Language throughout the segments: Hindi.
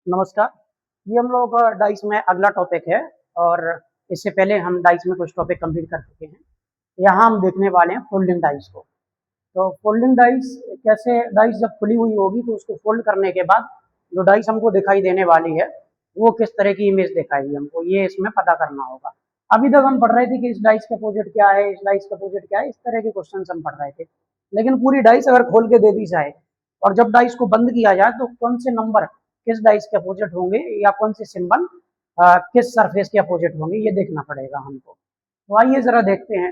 नमस्कार। ये हम लोग का डाइस में अगला टॉपिक है और इससे पहले हम डाइस में कुछ टॉपिक कंप्लीट कर चुके हैं। यहाँ हम देखने वाले हैं फोल्डिंग डाइस को। तो फोल्डिंग डाइस कैसे, डाइस जब खुली हुई होगी तो उसको फोल्ड करने के बाद जो डाइस हमको दिखाई देने वाली है वो किस तरह की इमेज दिखाएगी हमको, ये इसमें पता करना होगा। अभी तक हम पढ़ रहे थे कि इस डाइस का अपोजिट क्या है, इस डाइस का अपोजिट क्या है, इस तरह के क्वेश्चन हम पढ़ रहे थे। लेकिन पूरी डाइस अगर खोल के दे दी जाए और जब डाइस को बंद किया जाए तो कौन से नंबर किस डाइस के अपोजिट होंगे या कौन से सिंबल किस सरफेस के अपोजिट होंगे, ये देखना पड़ेगा हमको। तो आइए जरा देखते हैं।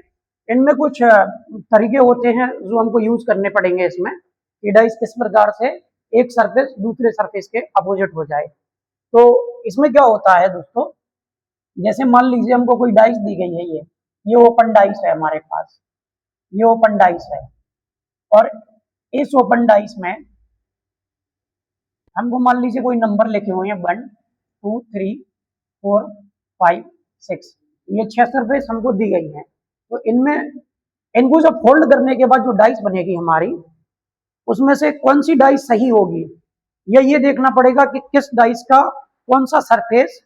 इनमें कुछ तरीके होते हैं जो हमको यूज करने पड़ेंगे इसमें कि डाइस किस प्रकार से एक सरफेस दूसरे सरफेस के अपोजिट हो जाए। तो इसमें क्या होता है दोस्तों, जैसे मान लीजिए हमको कोई डाइस दी गई है, ये ओपन डाइस है हमारे पास, ये ओपन डाइस है और इस ओपन डाइस में हमको मान लीजिए कोई नंबर लिखे हुए हैं 1 2 3 4 5 6, ये 6 सरफेस हमको दी गई हैं। तो इनमें इनको जब फोल्ड करने के बाद जो डाइस बनेगी हमारी, उसमें से कौन सी डाइस सही होगी या ये देखना पड़ेगा कि किस डाइस का कौन सा सरफेस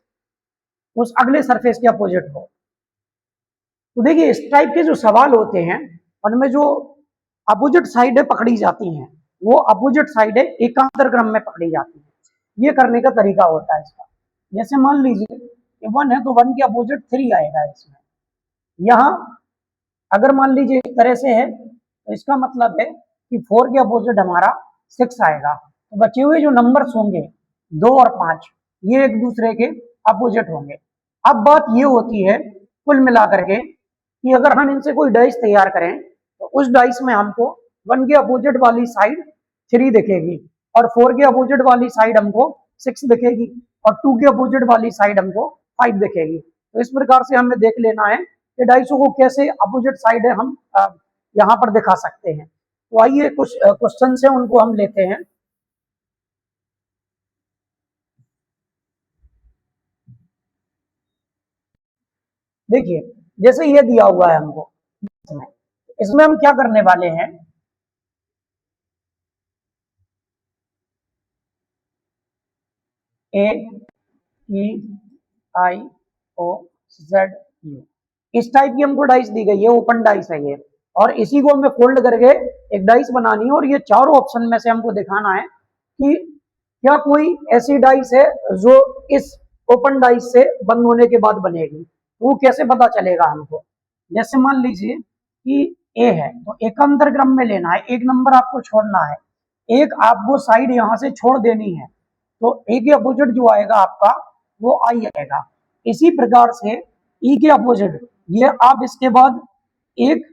उस अगले सरफेस के अपोजिट हो। तो देखिए इस टाइप के जो सवाल होते हैं उनमें जो अपोजिट साइड पकड़ी जाती हैं वो अपोजिट साइड एकांतर क्रम में पकड़ी जाती है। ये करने का तरीका होता है इसका। जैसे मान लीजिए 1 है तो 1 के अपोजिट 3 आएगा इसमें। यहाँ अगर मान लीजिए इस तरह से है तो इसका मतलब है कि 4 के अपोजिट हमारा 6 आएगा। तो बचे हुए जो नंबर्स होंगे 2 और 5 ये एक दूसरे के अपोजिट होंगे। अब बात ये होती है कुल मिलाकर के कि अगर हम इनसे कोई डाइस तैयार करें तो उस डाइस में हमको 1 के अपोजिट वाली साइड 3 दिखेगी और 4 के अपोजिट वाली साइड हमको 6 दिखेगी और 2 के अपोजिट वाली साइड हमको 5 दिखेगी। तो इस प्रकार से हमें देख लेना है कि डाइसों को कैसे अपोजिट साइड हम यहाँ पर दिखा सकते हैं। तो आइए कुछ क्वेश्चन है उनको हम लेते हैं। देखिए जैसे ये दिया हुआ है हमको, इसमें हम क्या करने वाले हैं, ए ई आई ओ जेड यू इस टाइप की हमको डाइस दी गई है, ओपन डाइस है ये, और इसी को हमें फोल्ड करके एक डाइस बनानी है और ये चारों ऑप्शन में से हमको दिखाना है कि क्या कोई ऐसी डाइस है जो इस ओपन डाइस से बंद होने के बाद बनेगी। वो कैसे पता चलेगा हमको, जैसे मान लीजिए कि ए है तो एकांतर क्रम में लेना है, एक नंबर आपको छोड़ना है, एक आपको साइड यहाँ से छोड़ देनी है, तो ए के अपोजिट जो आएगा आपका वो आई आएगा। इसी प्रकार से ई के अपोजिट ये आप इसके बाद एक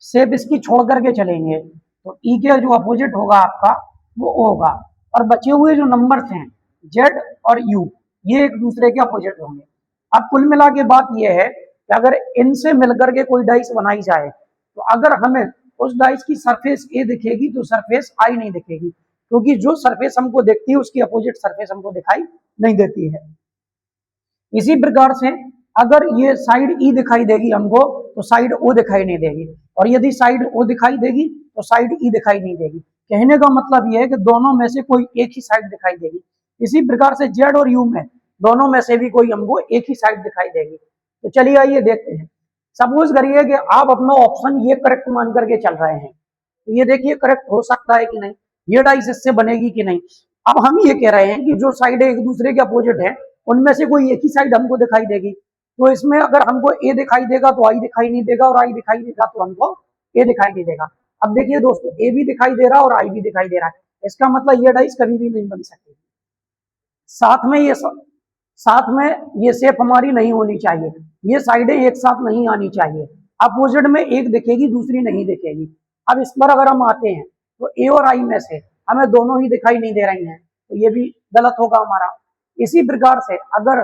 शेप इसकी छोड़ करके चलेंगे तो ई के जो अपोजिट होगा आपका वो ओ होगा और बचे हुए जो नंबर्स हैं जेड और यू ये एक दूसरे के अपोजिट होंगे। अब कुल मिला के बात ये है कि अगर इनसे मिलकर के कोई डाइस बनाई जाए तो अगर हमें उस डाइस की सरफेस ए दिखेगी तो सरफेस आई नहीं दिखेगी, क्योंकि जो सरफेस हमको देखती है उसकी अपोजिट सरफेस हमको दिखाई नहीं देती है। इसी प्रकार से अगर ये साइड ई दिखाई देगी हमको तो साइड ओ दिखाई नहीं देगी, और यदि साइड ओ दिखाई देगी तो साइड ई दिखाई नहीं देगी। कहने का मतलब यह है कि दोनों में से कोई एक ही साइड दिखाई देगी। इसी प्रकार से जेड और यू में दोनों में से भी कोई हमको एक ही साइड दिखाई देगी। तो चलिए आइए देखते हैं। सपोज करिए कि आप अपना ऑप्शन ये करेक्ट मान करके चल रहे हैं, तो ये देखिए करेक्ट हो सकता है कि नहीं, ये डाइस इससे बनेगी कि नहीं। अब हम ये कह रहे हैं कि जो साइड एक दूसरे के अपोजिट है उनमें से कोई एक ही साइड हमको दिखाई देगी। तो इसमें अगर हमको ए दिखाई देगा तो आई दिखाई नहीं देगा और आई दिखाई देगा तो हमको ए दिखाई नहीं देगा। अब देखिए दोस्तों ए भी दिखाई दे रहा है और आई भी दिखाई दे रहा है, इसका मतलब ये डाइस कभी भी नहीं बन सकती। साथ में ये शेप हमारी नहीं होनी चाहिए, ये साइडें एक साथ नहीं आनी चाहिए, अपोजिट में एक दिखेगी दूसरी नहीं दिखेगी। अब इस पर अगर हम आते हैं तो ए और आई में से हमें दोनों ही दिखाई नहीं दे रही हैं, तो ये भी गलत होगा हमारा। इसी प्रकार से अगर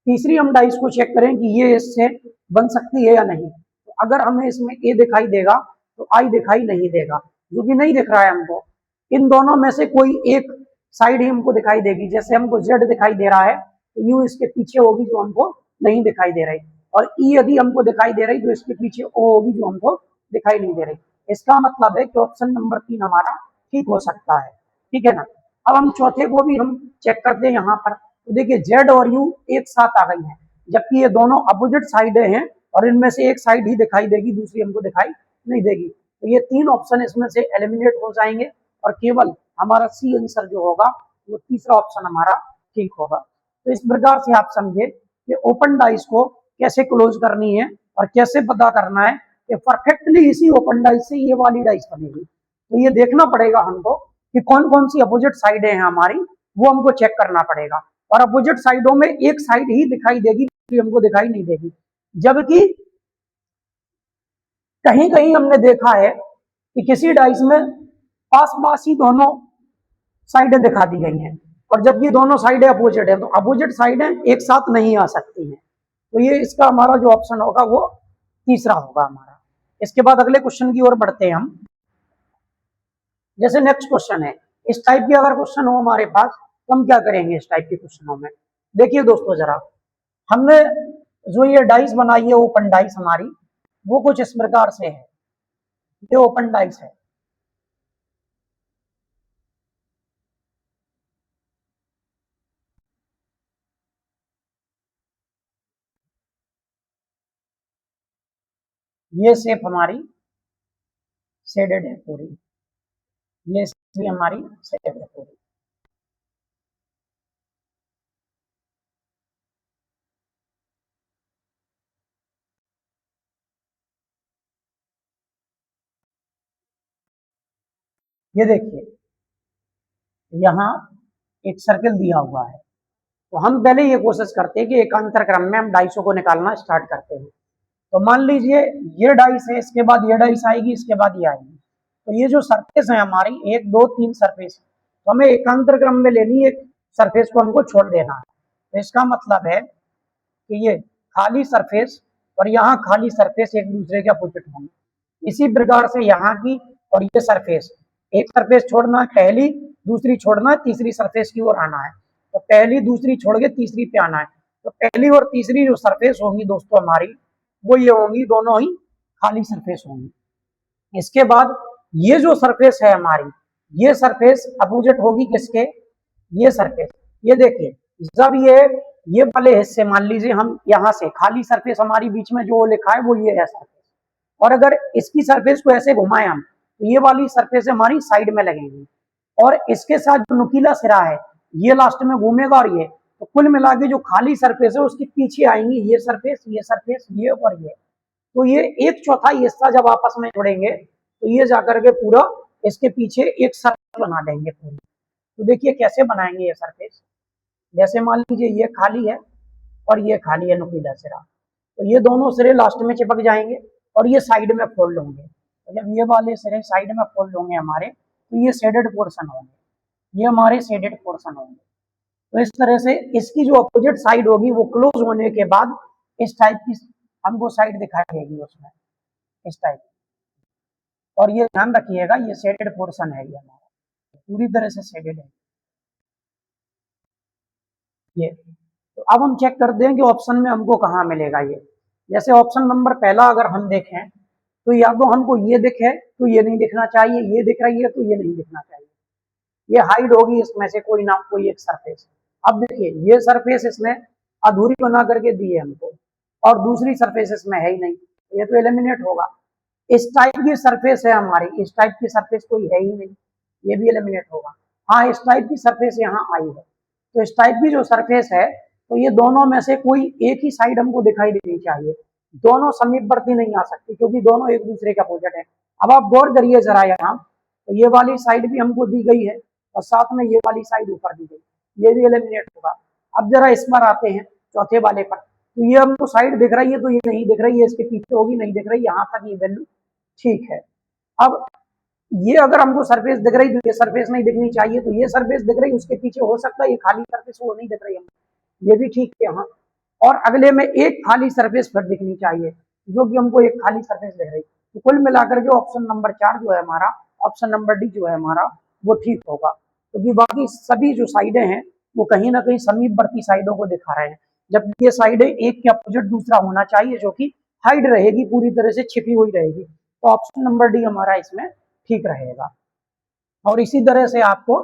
तीसरी हम डाइस को चेक करें कि ये इससे बन सकती है या नहीं, तो अगर हमें इसमें ए दिखाई देगा तो आई दिखाई नहीं देगा, जो कि नहीं दिख रहा है हमको। इन दोनों में से कोई एक साइड ही हमको दिखाई देगी। जैसे हमको जेड दिखाई दे रहा है तो यू इसके पीछे होगी जो हमको नहीं दिखाई दे रही, और ई यदि हमको दिखाई दे रही तो इसके पीछे ओ होगी जो हमको दिखाई नहीं दे रही। इसका मतलब है कि ऑप्शन नंबर 3 हमारा ठीक हो सकता है। ठीक है ना। अब हम चौथे को भी हम चेक करते हैं यहाँ पर, तो देखिए जेड और यू एक साथ आ गई हैं, जबकि ये दोनों अपोजिट साइडें हैं और इनमें से एक साइड ही दिखाई देगी, दूसरी हमको दिखाई नहीं देगी। तो ये तीन ऑप्शन इसमें से एलिमिनेट हो जाएंगे और केवल हमारा सी आंसर जो होगा वो तीसरा ऑप्शन हमारा ठीक होगा। तो इस प्रकार से आप समझे कि ओपन डाइस को कैसे क्लोज करनी है और कैसे पता करना है कि परफेक्टली इसी ओपन डाइस से ये वाली डाइस बनेगी। तो ये देखना पड़ेगा हमको कि कौन कौन सी अपोजिट साइडें हैं हमारी, वो हमको चेक करना पड़ेगा। और अपोजिट साइडों में एक साइड ही दिखाई देगी, दूसरी हमको दिखाई नहीं देगी। जबकि कहीं कहीं हमने देखा है कि किसी डाइस में पास पास ही दोनों साइडें दिखा दी गई हैं, और जब ये दोनों साइडें अपोजिट है तो अपोजिट साइडें एक साथ नहीं आ सकती हैं। तो ये इसका हमारा जो ऑप्शन होगा वो तीसरा होगा हमारा। इसके बाद अगले क्वेश्चन की ओर बढ़ते हैं हम। जैसे नेक्स्ट क्वेश्चन है, इस टाइप की अगर क्वेश्चन हो हमारे पास तो हम क्या करेंगे इस टाइप के क्वेश्चनों में। देखिए दोस्तों जरा, हमने जो ये डाइस बनाई है ओपन डाइस हमारी, वो कुछ इस प्रकार से है। ये ओपन डाइस है, ये शेप हमारी शेडेड है पूरी, ये भी हमारी शेडेड है पूरी। ये देखिए यहाँ एक सर्कल दिया हुआ है, तो हम पहले ये कोशिश करते हैं कि एकांतर क्रम में हम डाइसों को निकालना स्टार्ट करते हैं। तो मान लीजिए ये डाइस है, इसके बाद ये डाइस आएगी, इसके बाद ये आएगी। तो ये जो सरफेस है हमारी 1 2 3 सरफेस, तो हमें एकांतर क्रम में लेनी है, एक सरफेस को हमको छोड़ देना है। तो इसका मतलब है कि ये खाली सरफेस और यहाँ खाली सरफेस एक दूसरे के अपोजिट होंगे। इसी प्रकार से यहाँ की और ये सरफेस, एक सरफेस छोड़ना है पहली, दूसरी छोड़ना है तीसरी सरफेस की ओर आना है। तो पहली दूसरी छोड़ के तीसरी पे आना है। तो पहली और तीसरी जो सरफेस होंगी दोस्तों हमारी, वो ये होंगी, दोनों ही खाली सरफेस होंगी। इसके बाद ये जो सरफेस है हमारी, ये सरफेस अपोजिट होगी किसके, ये सरफेस। ये देखिए जब ये वाले हिस्से मान लीजिए हम यहाँ से खाली सरफेस हमारी बीच में जो लिखा है वो ये है सरफेस, और अगर इसकी सरफेस को ऐसे घुमाएं हम तो ये वाली सरफेस हमारी साइड में लगेंगी, और इसके साथ जो नुकीला सिरा है ये लास्ट में घूमेगा, और ये तो कुल मिला के जो खाली सरफेस है उसके पीछे आएंगी ये सरफेस, ये सरफेस, ये और ये। तो ये एक चौथाई हिस्सा जब आपस में जुड़ेंगे तो ये जाकर के पूरा इसके पीछे एक सर्कल बना देंगे पूरी। तो देखिए कैसे बनाएंगे ये सरफेस। जैसे मान लीजिए ये खाली है और ये खाली है नुकीला सिरा, तो ये दोनों सिरे लास्ट में चिपक जाएंगे और ये साइड में फोल्ड होंगे। तो जब ये वाले सिरे साइड में फोल्ड होंगे हमारे, तो ये शेडेड पोर्शन होंगे, ये हमारे शेडेड पोर्शन होंगे। तो इस तरह से इसकी जो अपोजिट साइड होगी वो क्लोज होने के बाद इस टाइप की हमको साइड दिखाई देगी उसमें, इस टाइप। और ये ध्यान रखिएगा ये शेडेड पोर्शन है, ये हमारा पूरी तरह से शेडेड है ये। तो अब हम चेक करते हैं कि ऑप्शन में हमको कहाँ मिलेगा ये। जैसे ऑप्शन नंबर पहला अगर हम देखें तो या तो हमको ये दिखे तो ये नहीं दिखना चाहिए, ये दिख रही है तो ये नहीं दिखना चाहिए। ये हाइड होगी इसमें से कोई ना कोई एक सरफेस। अब देखिए ये सरफेस इसमें अधूरी बना करके दी है हमको, और दूसरी सरफेस इसमें है ही नहीं, ये तो एलिमिनेट होगा। इस टाइप की सरफेस है हमारी, इस टाइप की सरफेस कोई है ही नहीं, ये भी एलिमिनेट होगा। हाँ इस टाइप की सरफेस यहाँ आई है, तो इस टाइप की जो सरफेस है तो ये दोनों में से कोई एक ही साइड हमको दिखाई देनी चाहिए, दोनों समीपवर्ती नहीं आ सकती क्योंकि दोनों एक दूसरे के अपोजिट है। अब आप गौर करिए जरा यहाँ, तो ये वाली साइड भी हमको दी गई है और साथ में ये वाली साइड ऊपर दी गई, ये भी एलिमिनेट होगा। अब जरा इस पर आते हैं चौथे वाले पर, तो ये हमको साइड दिख रही है तो ये नहीं दिख रही है, इसके पीछे होगी नहीं दिख रही, यहाँ तक ये वैल्यू ठीक है। अब ये अगर हमको सरफेस दिख रही तो ये सरफेस नहीं दिखनी चाहिए, तो ये सरफेस दिख रही उसके पीछे हो सकता है ये खाली सरफेस वो नहीं दिख रही हमको, ये भी ठीक है यहाँ। और अगले में एक खाली सरफेस फिर दिखनी चाहिए जो कि हमको एक खाली सरफेस दिख रही। तो कुल मिलाकर के ऑप्शन नंबर 4 जो है हमारा, ऑप्शन नंबर डी जो है हमारा वो ठीक होगा, क्योंकि बाकी सभी जो साइडें हैं वो कहीं ना कहीं समीपवर्ती साइडों को दिखा रहे हैं, जबकि ये साइडें एक के अपोजिट दूसरा होना चाहिए जो कि हाइड रहेगी, पूरी तरह से छिपी हुई रहेगी। तो ऑप्शन नंबर डी हमारा इसमें ठीक रहेगा। और इसी तरह से आपको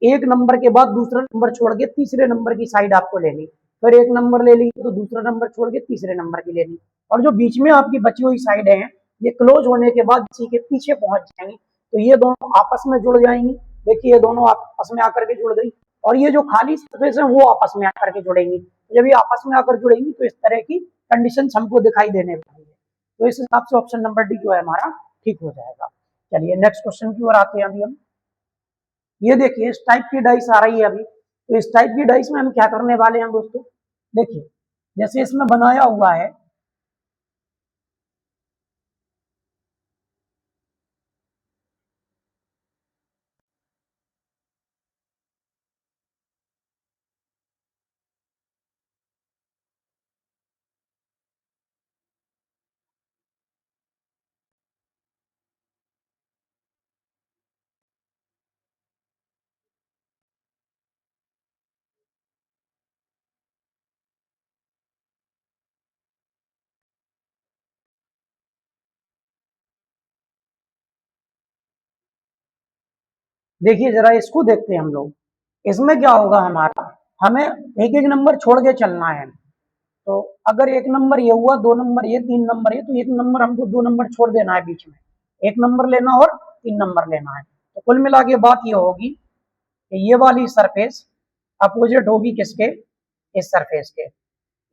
एक नंबर के बाद दूसरा नंबर छोड़ के तीसरे नंबर की साइड आपको लेनी, फिर एक नंबर ले ली तो दूसरा नंबर छोड़ के तीसरे नंबर की लेनी, और जो बीच में आपकी बची हुई साइड है ये क्लोज होने के बाद इसी के पीछे पहुंच जाएंगी, तो ये दोनों आपस में जुड़ जाएंगी। देखिए ये दोनों आपस में आकर के जुड़ गई, और ये जो खाली सरफेस है वो आपस में आकर के जुड़ेंगी। जब ये आपस में आकर जुड़ेंगी तो इस तरह की कंडीशन हमको दिखाई देने वाली है। तो इस हिसाब से ऑप्शन नंबर डी जो है हमारा ठीक हो जाएगा। चलिए नेक्स्ट क्वेश्चन की ओर आते हैं अभी हम। ये देखिए इस टाइप की डाइस आ रही है अभी, तो इस टाइप की डाइस में हम क्या करने वाले हैं दोस्तों, देखिए जैसे इसमें बनाया हुआ है, देखिए जरा इसको देखते हैं हम लोग। इसमें क्या होगा हमारा, हमें एक एक नंबर छोड़ के चलना है। तो अगर एक नंबर ये हुआ, दो नंबर ये, तीन नंबर ये, तो एक नंबर हमको दो नंबर छोड़ देना है बीच में, एक नंबर लेना और तीन नंबर लेना है। तो कुल मिला के बात ये होगी कि ये वाली सरफेस अपोजिट होगी किसके, इस सरफेस के।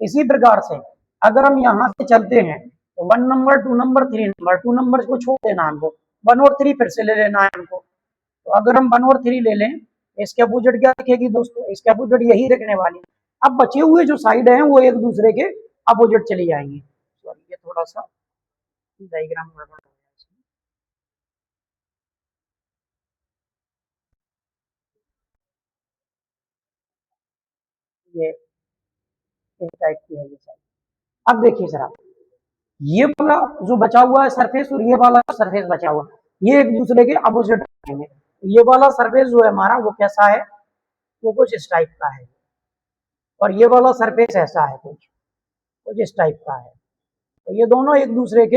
इसी प्रकार से अगर हम यहाँ से चलते हैं तो one number, two number, three number, two number को छोड़ देना हमको, वन और थ्री फिर से ले लेना है हमको। तो अगर हम वन और थ्री ले लें, इसके अपोजिट क्या दिखेगी दोस्तों, इसके अपोजिट यही दिखने वाली है। अब बचे हुए जो साइड हैं वो एक दूसरे के अपोजिट चली जाएंगी। सॉरी ये थोड़ा सा डायग्राम गड़बड़ हो गया इसमें। ये इस टाइप की है ये साइड। अब देखिए सर, ये वाला जो बचा हुआ है सरफेस और ये वाला सरफेस बचा हुआ है, ये एक दूसरे के अपोजिट रहेंगे। ये वाला सरफेस जो है हमारा वो कैसा है, वो कुछ इस टाइप का है, और ये वाला सरफेस ऐसा है, कुछ कुछ इस टाइप का है। तो ये दोनों एक दूसरे के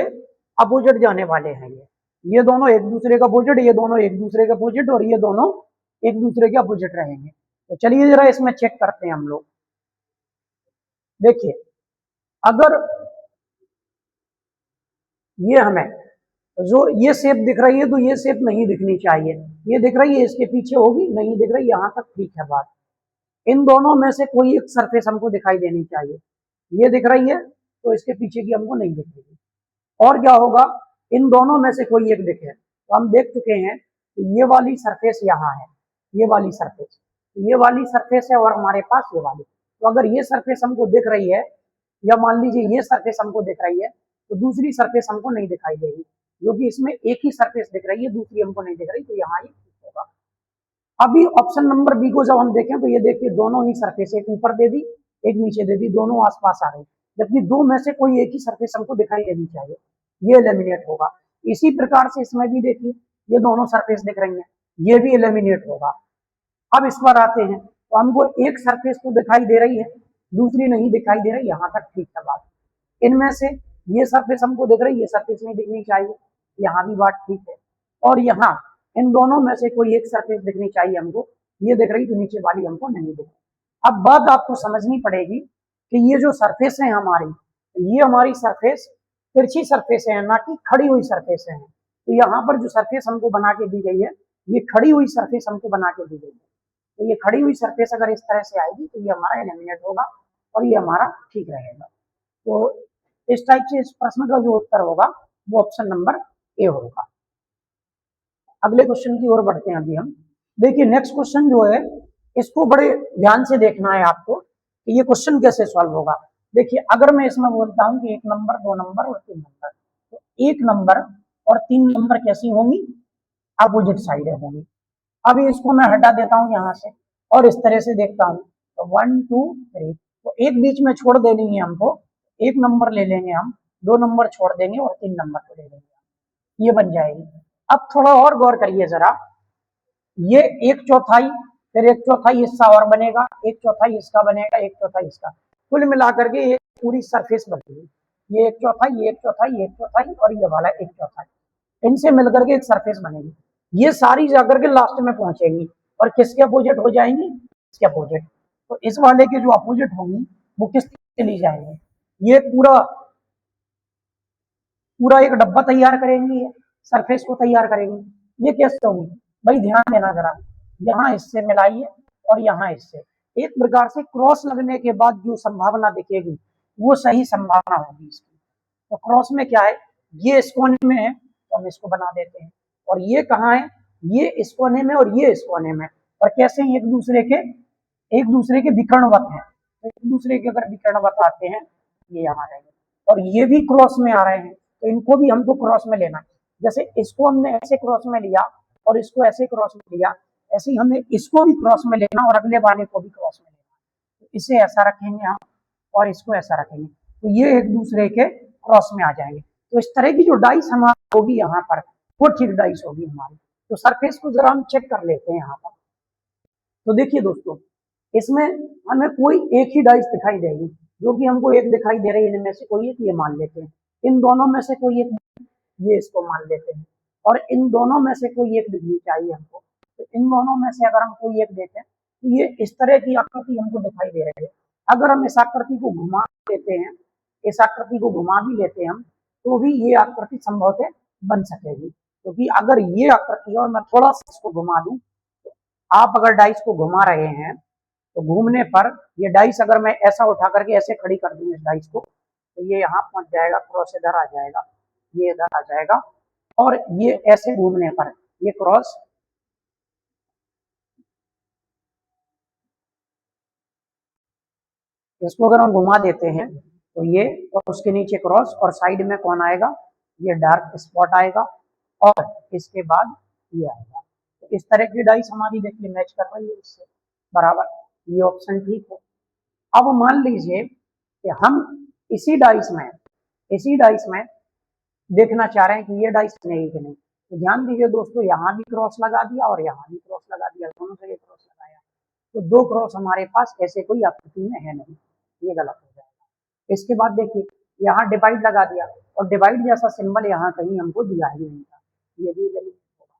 अपोजिट जाने वाले हैं। ये दोनों एक दूसरे का अपोजिट, ये दोनों एक दूसरे का अपोजिट, और ये दोनों एक दूसरे के अपोजिट रहेंगे। तो चलिए जरा इसमें चेक करते हैं हम लोग। देखिए अगर ये हमें जो ये शेप दिख रही है तो ये शेप नहीं दिखनी चाहिए, ये दिख रही है इसके पीछे होगी, नहीं दिख रही, यहाँ तक ठीक है बात। इन दोनों में से कोई एक सरफेस हमको दिखाई देनी चाहिए। ये दिख रही है तो इसके पीछे की हमको नहीं दिख रही। और क्या होगा, इन दोनों में से कोई एक दिखे। तो हम देख चुके हैं कि ये वाली सरफेस यहाँ है, ये वाली सरफेस, ये वाली सरफेस है, और हमारे पास ये वाली। तो अगर ये सरफेस हमको दिख रही है, या मान लीजिए ये सरफेस हमको दिख रही है, तो दूसरी सरफेस हमको नहीं दिखाई देगी, क्योंकि इसमें एक ही सरफेस दिख रही है, दूसरी हमको नहीं दिख रही। तो यहाँ ये ठीक होगा। अभी ऑप्शन नंबर बी को जब हम देखें तो ये देखिए दोनों ही सरफेस, एक ऊपर दे दी एक नीचे दे दी, दोनों आसपास आ गई, जबकि दो में से कोई एक ही सरफेस हमको दिखाई देनी चाहिए, ये एलिमिनेट होगा। इसी प्रकार से इसमें भी देखिए ये दोनों सरफेस दिख रही हैं, ये भी एलिमिनेट होगा। अब इस पर आते हैं तो हमको एक सरफेस तो दिखाई दे रही है, दूसरी नहीं दिखाई दे रही, यहाँ तक ठीक है बात। इनमें से ये सरफेस हमको दिख रही है, सरफेस नहीं दिखनी चाहिए, यहाँ भी बात ठीक है। और यहाँ इन दोनों में से कोई एक सरफेस दिखनी चाहिए हमको, ये दिख रही तो नीचे वाली हमको नहीं दिख रही। अब बात आपको समझनी पड़ेगी कि ये जो सरफेस है हमारी, ये हमारी सरफेस तिरछी सरफेस है, ना कि खड़ी हुई सरफेस है। तो यहाँ पर जो सरफेस हमको बना के दी गई है, ये खड़ी हुई सरफेस हमको बना के दी गई है। तो ये खड़ी हुई सरफेस अगर इस तरह से आएगी तो ये हमारा एलिमिनेट होगा, और ये हमारा ठीक रहेगा। तो इस टाइप से इस प्रश्न का जो उत्तर होगा वो ऑप्शन नंबर ए होगा। अगले क्वेश्चन की ओर बढ़ते हैं अभी हम। देखिए नेक्स्ट क्वेश्चन जो है इसको बड़े ध्यान से देखना है आपको कि ये क्वेश्चन कैसे सॉल्व होगा। देखिए अगर मैं इसमें बोलता हूँ कि एक नंबर, दो नंबर और तीन नंबर, तो एक नंबर और तीन नंबर कैसी होंगी, अपोजिट साइड होंगी। अभी इसको मैं हटा देता हूँ यहाँ से और इस तरह से देखता हूँ, तो वन टू थ्री, तो एक बीच में छोड़ देनी है हमको, एक नंबर ले लेंगे हम, दो नंबर छोड़ देंगे और तीन नंबर को ले लेंगे, ये बन जाएगी। अब थोड़ा और गौर करिए जरा, ये एक चौथाई, फिर एक चौथाई हिस्सा और बनेगा, एक चौथाई इसका बनेगा, एक चौथाई इसका, कुल मिलाकर के एक पूरी सरफेस बनेगी। ये एक चौथाई, ये एक चौथाई, एक चौथाई और ये वाला एक चौथाई, इनसे मिलकर के एक सरफेस बनेगी। ये सारी जाकर के लास्ट में पहुंचेंगी, और किसके अपोजिट हो जाएंगी, इसके अपोजिट। तो इस वाले के जो अपोजिट होंगी वो किस चली जाएंगे, ये पूरा पूरा एक डब्बा तैयार करेंगी, सरफेस को तैयार करेंगी। ये कैसे होगी भाई, ध्यान देना जरा, यहाँ इससे मिलाइए और यहाँ इससे, एक प्रकार से क्रॉस लगने के बाद जो संभावना दिखेगी वो सही संभावना होगी इसकी। तो क्रॉस में क्या है, ये इस कोने में है तो हम इसको बना देते हैं, और ये कहाँ है, ये इस कोने में और ये इस कोने में, और कैसे एक दूसरे के विकर्णवत हैं, तो एक दूसरे के अगर विकर्णवत आते हैं ये यहाँ रहेंगे, और ये भी क्रॉस में आ रहे हैं तो इनको भी हमको क्रॉस में लेना है। जैसे इसको हमने ऐसे क्रॉस में लिया और इसको ऐसे क्रॉस में लिया, ऐसे ही हमें इसको भी क्रॉस में लेना और अगले वाले को भी क्रॉस में लेना। तो इसे ऐसा रखेंगे हम और इसको ऐसा रखेंगे, तो ये एक दूसरे के क्रॉस में आ जाएंगे। तो इस तरह की जो डाइस हमारी होगी यहाँ पर वो ठीक डाइस होगी हमारी। तो सरफेस को जरा हम चेक कर लेते हैं यहाँ पर। तो देखिए दोस्तों, इसमें हमें कोई एक ही डाइस दिखाई देगी, जो कि हमको एक दिखाई दे रही है, इनमें से कोई एक ये मान लेते हैं, इन दोनों में से कोई एक ये इसको मान लेते हैं, और इन दोनों में से कोई एक डिग्री चाहिए हमको। तो इन दोनों में से अगर हम कोई एक देखें तो ये इस तरह की आकृति हमको दिखाई दे रही है। अगर हम इस आकृति को घुमा लेते हैं, इस आकृति को घुमा भी लेते हैं हम, तो भी ये आकृति संभवतः बन सकेगी, क्योंकि अगर ये आकृति और मैं थोड़ा सा इसको घुमा दूं, तो आप अगर डाइस को घुमा रहे हैं तो घूमने पर ये डाइस अगर मैं ऐसा उठा करके ऐसे खड़ी कर दूं इस डाइस को, तो ये यहाँ पहुंच जाएगा, क्रॉस इधर आ जाएगा, ये इधर आ जाएगा, और ये ऐसे घूमने पर ये क्रॉस इसको अगर हम घुमा देते हैं तो ये, और उसके नीचे क्रॉस, और साइड में कौन आएगा, ये डार्क स्पॉट आएगा, और इसके बाद ये आएगा। तो इस तरह की डाइस हमारी देखिए मैच कर रही है इससे बराबर, ये ऑप्शन ठीक है। अब मान लीजिए कि हम इसी डाइस में देखना चाह रहे हैं कि ये डाइस नहीं कि नहीं, तो ध्यान दीजिए दोस्तों, यहाँ भी क्रॉस लगा दिया और यहाँ भी क्रॉस लगा दिया, दोनों जगह क्रॉस लगाया, तो दो क्रॉस हमारे पास ऐसे कोई आकृति में है नहीं, ये गलत हो जाएगा। इसके बाद देखिए यहाँ डिवाइड लगा दिया, और डिवाइड जैसा सिंबल यहाँ कहीं हमको दिया ही नहीं था, ये भी गलत होगा।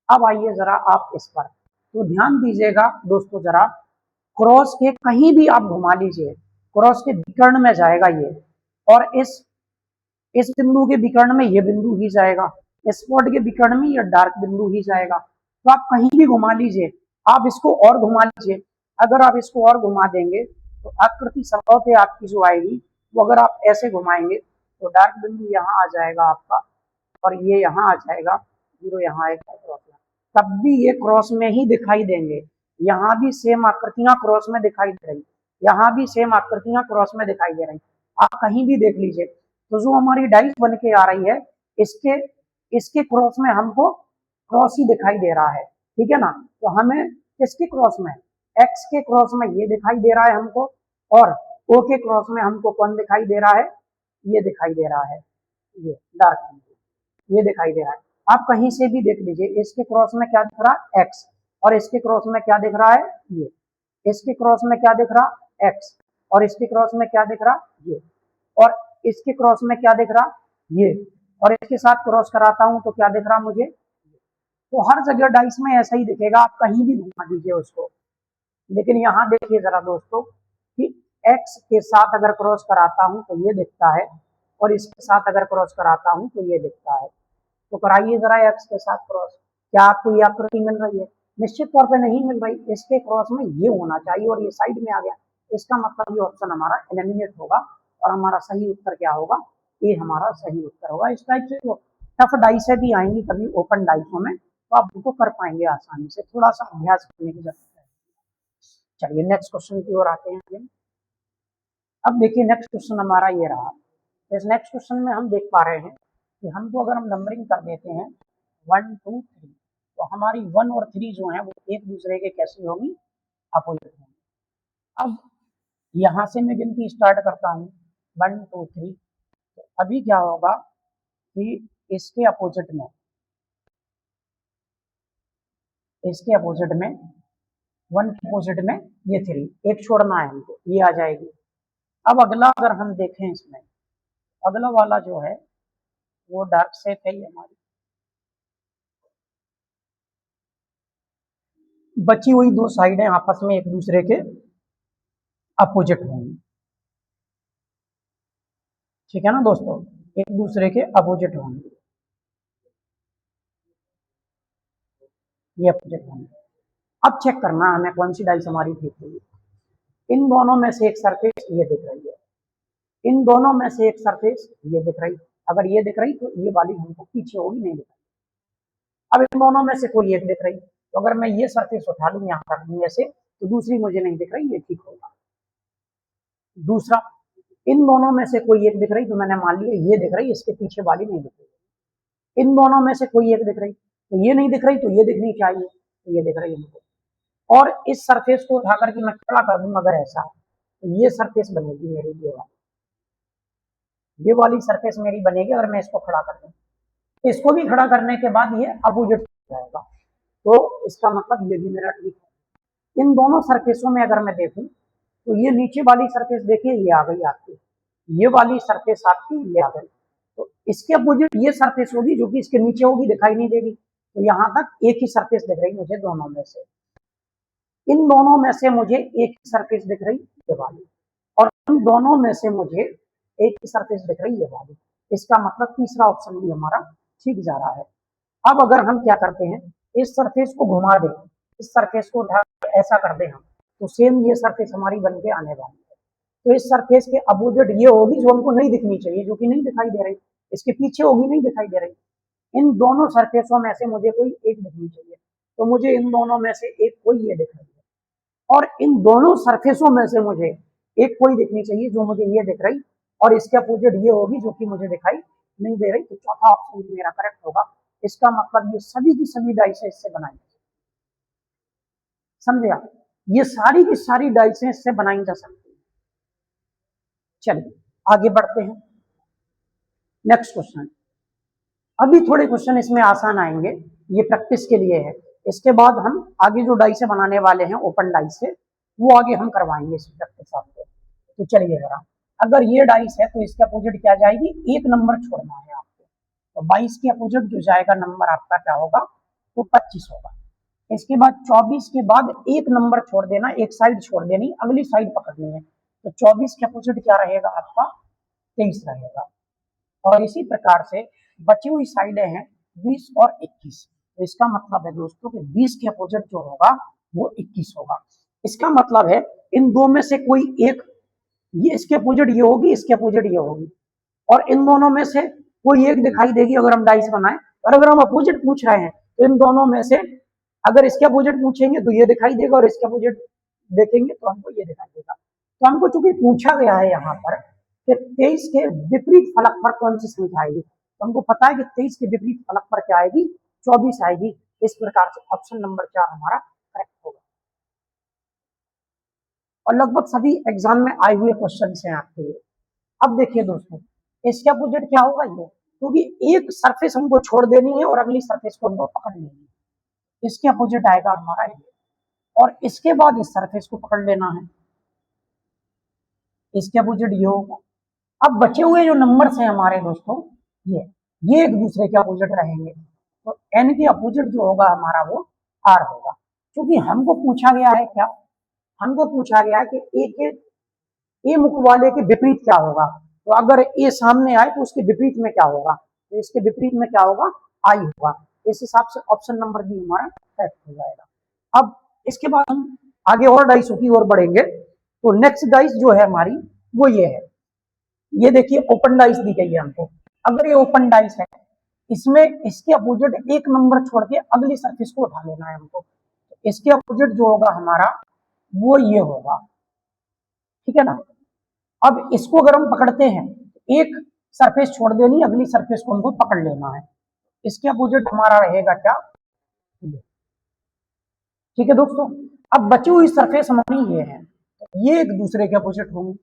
अब आइए जरा आप इस पर, तो ध्यान दीजिएगा दोस्तों जरा, क्रॉस के कहीं भी आप घुमा लीजिए, क्रॉस के विकर्ण में जाएगा ये, और इस बिंदु के विकर्ण में ये बिंदु ही जाएगा, स्पॉट के विकर्ण में ये डार्क बिंदु ही जाएगा। तो आप कहीं भी घुमा लीजिए, आप इसको और घुमा लीजिए, अगर आप इसको और घुमा देंगे तो आकृति संभवतः आपकी जो आएगी वो, अगर आप ऐसे घुमाएंगे तो डार्क बिंदु यहाँ आ जाएगा आपका, और ये यहाँ आ जाएगा, जीरो यहाँ आएगा, क्रॉस, तब भी ये क्रॉस में ही दिखाई देंगे। यहाँ भी सेम आकृतियां क्रॉस में दिखाई दे रही, यहाँ भी सेम आकृतियां क्रॉस में दिखाई दे रही, आप कहीं भी देख लीजिए। तो जो हमारी डाइस बन के आ रही है, इसके इसके क्रॉस में हमको क्रॉस ही दिखाई दे रहा है, ठीक है ना। तो हमें किसके क्रॉस में, एक्स के क्रॉस में ये दिखाई दे रहा है हमको, और ओ के क्रॉस में हमको कौन दिखाई दे रहा है, ये दिखाई दे रहा है, ये डार्क, ये दिखाई दे रहा है। आप कहीं से भी देख लीजिए, इसके क्रॉस में क्या दिख रहा है, एक्स, और इसके क्रॉस में क्या दिख रहा है, ये, इसके क्रॉस में क्या दिख रहा, एक्स, और इसके क्रॉस में क्या दिख रहा, ये, और इसके क्रॉस में क्या दिख रहा, ये, और इसके साथ क्रॉस कराता हूं तो क्या दिख रहा मुझे। तो हर जगह डाइस में ऐसा ही दिखेगा, आप कहीं भी घुमा दीजिए उसको। लेकिन यहाँ देखिए जरा दोस्तों कि एक्स के साथ अगर क्रॉस कराता हूं तो ये दिखता है, और इसके साथ अगर क्रॉस कराता हूं तो ये दिखता है। तो कराइए जरा एक्स के साथ क्रॉस, क्या आपको ये आकृति मिल रही है, निश्चित तौर पे नहीं मिल रही, इसके क्रॉस में ये होना चाहिए और ये साइड में आ गया, इसका मतलब ये ऑप्शन हमारा एलिमिनेट होगा, और हमारा सही उत्तर क्या होगा, ये हमारा सही उत्तर होगा। इस टाइप से जो टफ डाइस भी आएंगी कभी ओपन डाइसों में, तो आप उनको कर पाएंगे आसानी से, थोड़ा सा अभ्यास करने की जरूरत है। चलिए नेक्स्ट क्वेश्चन की ओर आते हैं। अब देखिए नेक्स्ट क्वेश्चन हमारा ये रहा, इस नेक्स्ट क्वेश्चन में हम देख पा रहे हैं कि हमको अगर हम नंबरिंग कर देते हैं 1 2 3, तो हमारी 1 और 3 जो है वो एक दूसरे के कैसी होगी, अपोजिट होंगी। अब यहाँ से मैं गिनती स्टार्ट करता हूँ 1 2 3, तो अभी क्या होगा कि इसके अपोजिट में 1 के अपोजिट में ये 3, एक छोड़ना है हमको, ये आ जाएगी। अब अगला अगर हम देखें, इसमें अगला वाला जो है वो डार्क शेप है ये हमारी, बची हुई दो साइडें आपस में एक दूसरे के अपोजिट होंगी, ठीक है ना दोस्तों, एक दूसरे के अपोजिट होंगे, ये अपोजिट होंगे। अब चेक करना हमें कौन सी डाइस हमारी ठीक होगी। इन दोनों में से एक सरफेस ये दिख रही है, इन दोनों में से एक सरफेस ये दिख रही, अगर ये दिख रही तो ये वाली हमको पीछे होगी, नहीं दिख रही। अब इन दोनों में से कोई एक दिख रही, तो अगर मैं ये सरफेस उठा लूँ यहाँ पर में से, तो दूसरी मुझे नहीं दिख रही, ये ठीक होगा। दूसरा, इन दोनों में से कोई एक दिख रही, तो मैंने मान लिया ये दिख रही, इसके पीछे वाली नहीं दिख रही। इन दोनों में से कोई एक दिख रही, तो ये नहीं दिख रही, तो ये दिखनी चाहिए, तो ये दिख रही है हमको। और इस सरफेस को उठा करके मैं खड़ा कर दूं अगर ऐसा, तो ये सरफेस बनेगी मेरी, ये वाली सरफेस मेरी बनेगी अगर मैं इसको खड़ा कर दूं। इसको भी खड़ा करने के बाद ये अपोजिट हो जाएगा, तो इसका मतलब ये भी मेरा ठीक है। इन दोनों सरफेसों में अगर मैं देखूं, तो ये नीचे वाली सरफेस देखिए ये आ गई आपकी, ये वाली सरफेस आपकी ये आ गई, तो इसके अपोजिट ये सरफेस होगी जो कि इसके नीचे होगी, दिखाई नहीं देगी। तो यहाँ तक एक ही सरफेस दिख रही मुझे दोनों में से, इन दोनों में से मुझे एक ही सरफेस दिख रही ये वाली, और इन दोनों में से मुझे एक ही सरफेस दिख रही ये वाली। इसका मतलब तीसरा ऑप्शन भी हमारा ठीक जा रहा है। अब अगर हम क्या करते हैं, इस सरफेस को घुमा दें, इस सरफेस को उठा ऐसा कर दें हम, तो सेम ये सरफेस हमारी बन के आने वाली है। तो इस सरफेस के अपोजिट ये होगी जो हमको नहीं दिखनी चाहिए, जो कि नहीं दिखाई दे रही, इसके पीछे होगी, नहीं दिखाई दे रही। इन दोनों सरफेसों में से मुझे कोई एक दिखनी चाहिए, तो मुझे इन दोनों में से एक कोई ये दिख रही है, और इन दोनों सरफेसों में से मुझे एक कोई दिखनी चाहिए जो मुझे ये दिख रही, और इसके अपोजिट ये होगी जो कि मुझे दिखाई नहीं दे रही। तो चौथा ऑप्शन मेरा करेक्ट होगा। इसका मतलब ये सभी की सभी डाइसें इससे बनाई, समझे आप, ये सारी की सारी डाइसें इससे बनाई जा सकती है। चलिए आगे बढ़ते हैं, नेक्स्ट क्वेश्चन। अभी थोड़े क्वेश्चन इसमें आसान आएंगे, ये प्रैक्टिस के लिए है। इसके बाद हम आगे जो डाइसें बनाने वाले हैं ओपन डाइस से, वो आगे हम करवाएंगे इस प्रैक्टिस आपको। तो चलिए जरा, अगर ये डाइस है तो इसके अपोजिट क्या जाएगी, एक नंबर छोड़ना है आपको, तो 22 के अपोजिट जो जाएगा नंबर आपका क्या होगा, तो 25 होगा। इसके बाद 24 के बाद एक नंबर छोड़ देना, एक साइड छोड़ देनी, अगली साइड पकड़नी है, तो 24 के अपोजिट क्या रहेगा आपका, 23 रहेगा। और इसी प्रकार से बची हुई साइडें हैं 20 और 21, तो इसका मतलब है दोस्तों कि 20 के अपोजिट जो होगा वो 21 होगा। इसका मतलब है इन दो में से कोई एक, ये इसके अपोजिट ये होगी, इसके अपोजिट ये होगी, और इन दोनों में से कोई एक दिखाई देगी अगर हम डाइस बनाए। और अगर हम अपोजिट पूछ रहे हैं तो इन दोनों में से अगर इसके अपोजिट पूछेंगे तो ये दिखाई देगा, और इसके अपोजिट देखेंगे तो हमको ये दिखाई देगा। तो हमको चूंकि पूछा गया है यहाँ पर कि 23 के विपरीत फलक पर कौन सी संख्या आएगी, तो हमको पता है कि 23 के विपरीत फलक पर क्या आएगी, 24 आएगी। इस प्रकार से ऑप्शन नंबर 4 हमारा करेक्ट होगा। और लगभग सभी एग्जाम में आए हुए क्वेश्चन हैं आपके लिए। अब देखिए दोस्तों, इसके अपोजिट क्या होगा ये, क्योंकि एक सरफेस हमको छोड़ देनी है और अगली सरफेस को हमको पकड़ लेनी है, इसके अपोजिट आएगा हमारा ये, और इसके बाद इस सरफेस को पकड़ लेना है, इसके अपोजिट ये होगा। अब बचे हुए जो नंबर्स हैं हमारे दोस्तों, ये एक दूसरे के अपोजिट रहेंगे, तो n के अपोजिट जो होगा हमारा वो r होगा। क्योंकि हमको पूछा गया है क्या, हमको पूछा गया है कि ए मुख वाले के विपरीत क्या होगा, तो अगर ए सामने आए तो उसके विपरीत में क्या होगा, तो इसके विपरीत में क्या होगा, आई होगा। इस हिसाब से ऑप्शन नंबर बी हमारा करेक्ट हो जाएगा। अब इसके बाद हम आगे और डाइसों की ओर बढ़ेंगे। तो नेक्स्ट डाइस जो है हमारी वो ये है, ये देखिए ओपन डाइस दी गई है हमको। अगर ये ओपन डाइस है, इसमें इसके अपोजिट एक नंबर छोड़ के अगली सरफेस को उठा लेना है हमको, तो इसके अपोजिट जो होगा हमारा वो ये होगा, ठीक है ना। अब इसको अगर हम पकड़ते हैं, एक सरफेस छोड़ देनी, अगली सरफेस को हमको पकड़ लेना है, इसके अपोजिट हमारा रहेगा क्या, ठीक है दोस्तों। अब बची हुई सरफेस हमारी ये है, तो ये एक दूसरे के अपोजिट होंगी,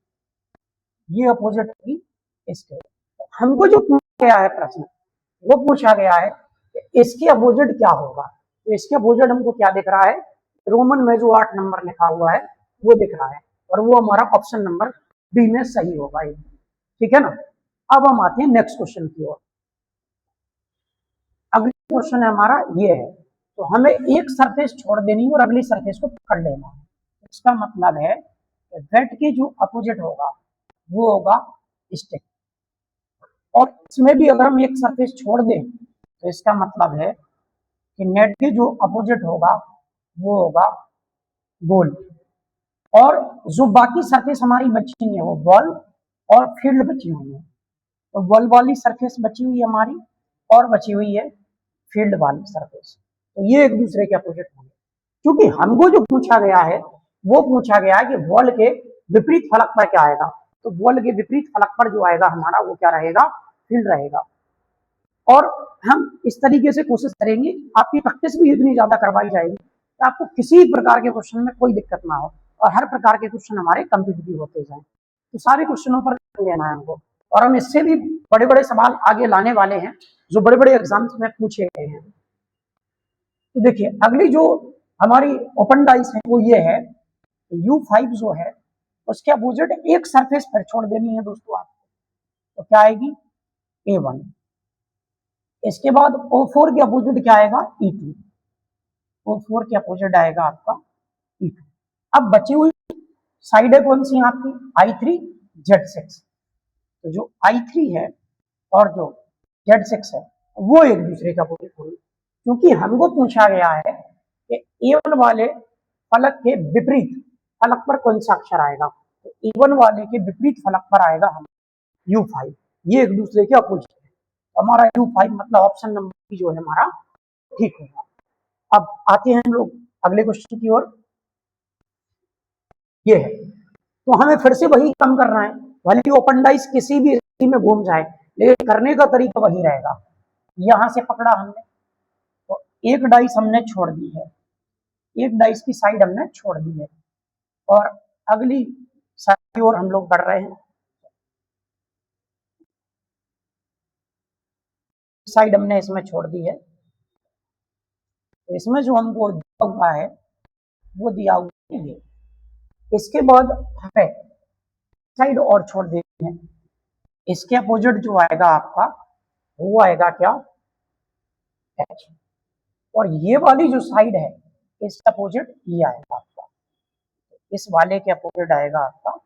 ये अपोजिट होगी इसके। हमको जो पूछा गया है प्रश्न, वो पूछा गया है कि इसके अपोजिट क्या होगा, तो इसके अपोजिट हमको क्या दिख रहा है, रोमन में जो 8 नंबर लिखा हुआ है वो दिख रहा है, और वो हमारा ऑप्शन नंबर बी में सही होगा, ठीक है ना। अब हम आते हैं नेक्स्ट क्वेश्चन की ओर। अगला क्वेश्चन है हमारा ये है, तो हमें एक सरफेस छोड़ देनी है और अगली सरफेस को पकड़ लेना है। इसका मतलब है कि वेट के जो अपोजिट होगा वो होगा स्टिक, और इसमें भी अगर हम एक सरफेस छोड़ दें तो इसका मतलब है कि नेट के जो अपोजिट होगा वो होगा बॉल, और जो बाकी सरफेस हमारी बची है वो बॉल और फील्ड बची हुई है। तो बॉल वाली सरफेस बची हुई है हमारी और बची हुई है फील्ड वाली सरफेस, तो ये एक दूसरे के अपोजिट होंगे। क्योंकि हमको जो पूछा गया है वो पूछा गया है कि बॉल के विपरीत फलक पर क्या आएगा, तो बॉल के विपरीत फलक पर जो आएगा हमारा वो क्या रहेगा, फील्ड रहेगा। और हम इस तरीके से कोशिश करेंगे, आपकी प्रैक्टिस भी इतनी ज्यादा करवाई जाएगी कि आपको किसी प्रकार के क्वेश्चन में कोई दिक्कत ना हो और हर प्रकार के क्वेश्चन हमारे कम्पिटिटिव होते जाएं। तो सारे क्वेश्चनों पर लेना है हमको, और हम इससे भी बड़े बड़े सवाल आगे लाने वाले हैं जो बड़े बड़े एग्जाम्स में पूछे गए हैं। तो देखिए अगली जो हमारी ओपन डाइस है वो ये है, U5 जो है उसके अपोजिट एक सरफेस पर छोड़ देनी है दोस्तों आपको, तो क्या आएगी A1। इसके बाद O4 के अपोजिट क्या आएगा E2, O4 के अपोजिट आएगा आपका E2। अब बची हुई साइड है कौन सी आपकी I3 Z6, तो जो I3 है और जो Z6 है वो एक दूसरे का अपोजिट होगी, क्योंकि हमको पूछा गया है कि A1 वाले फलक के विपरीत फलक पर कौन सा अक्षर आएगा, तो A1 वाले के विपरीत फलक पर आएगा हम U5, ये एक दूसरे के अपोजिट है। हमारा U5 मतलब ऑप्शन नंबर जो है हमारा ठीक होगा। अब आते हैं हम लोग अगले क्वेश्चन की ओर, ये है तो हमें फिर से वही काम करना है, भले ओपन डाइस किसी भी स्थिति में घूम जाए लेकिन करने का तरीका वही रहेगा। यहां से पकड़ा हमने तो एक डाइस हमने छोड़ दी है, एक डाइस की साइड हमने छोड़ दी है और अगली साइड की ओर हम लोग बढ़ रहे हैं, साइड हमने इसमें छोड़ दी है। तो इसमें जो हमको दिया हुआ है वो दिया हुआ है ये, इसके बाद हमें साइड और छोड़ देनी है, इसके अपोजिट जो आएगा आपका वो आएगा क्या H, और ये वाली जो साइड है इसके अपोजिट ये आएगा आपका, इस वाले के अपोजिट आएगा आपका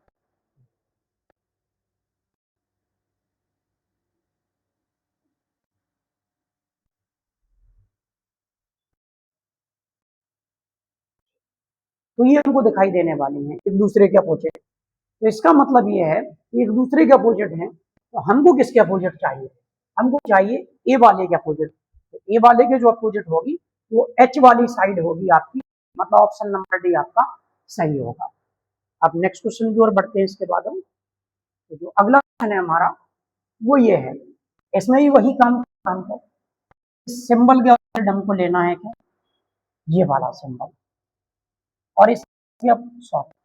तो ये हमको दिखाई देने वाली है एक दूसरे के अपोजिट। तो इसका मतलब ये है कि एक दूसरे के अपोजिट है, तो हमको किसके अपोजिट चाहिए, हमको चाहिए ए वाले के अपोजिट। तो ए वाले के जो अपोजिट होगी वो एच वाली साइड होगी आपकी, मतलब ऑप्शन नंबर डी आपका सही होगा। अब नेक्स्ट क्वेश्चन की ओर बढ़ते हैं इसके बाद हम, तो जो अगला क्वेश्चन है हमारा वो ये है, इसमें भी वही काम को सिंबल के अपोजिट हमको लेना है क्या, ये वाला सिंबल, और इसके अब सॉरी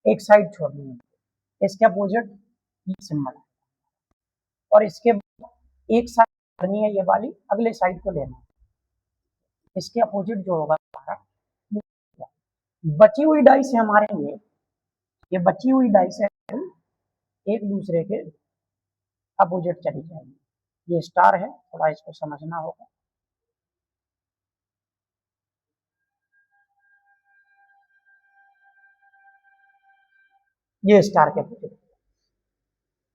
एक साइड छोड़नी है, इसके अपोजिट ये सिंबल है, और इसके एक साइड करनी है ये वाली, अगले साइड को लेना है, इसके अपोजिट जो होगा हमारा बची हुई डाइस है हमारे ये बची हुई डाइस है एक दूसरे के अपोजिट चली जाएगी। ये स्टार है, थोड़ा इसको समझना होगा। ये स्टार के अपोजिट।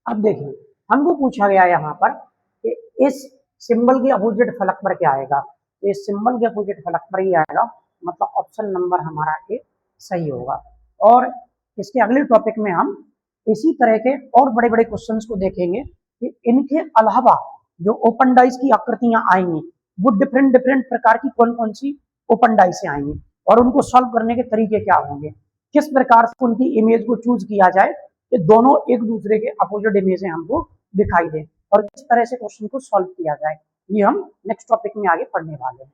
अब देखिए हमको पूछा गया यहाँ पर कि इस सिंबल के अपोजिट फलक पर क्या आएगा, तो इस सिंबल के अपोजिट फलक पर ही आएगा, मतलब ऑप्शन नंबर हमारा ए सही होगा। और इसके अगले टॉपिक में हम इसी तरह के और बड़े बड़े क्वेश्चंस को देखेंगे कि इनके अलावा जो ओपन डाइस की आकृतियां आएंगी वो डिफरेंट डिफरेंट प्रकार की कौन कौन सी ओपन डाइस आएंगी और उनको सॉल्व करने के तरीके क्या होंगे, किस प्रकार से उनकी इमेज को चूज किया जाए कि दोनों एक दूसरे के अपोजिट इमेजें हमको दिखाई दें और किस तरह से क्वेश्चन को सॉल्व किया जाए, ये हम नेक्स्ट टॉपिक में आगे पढ़ने वाले हैं।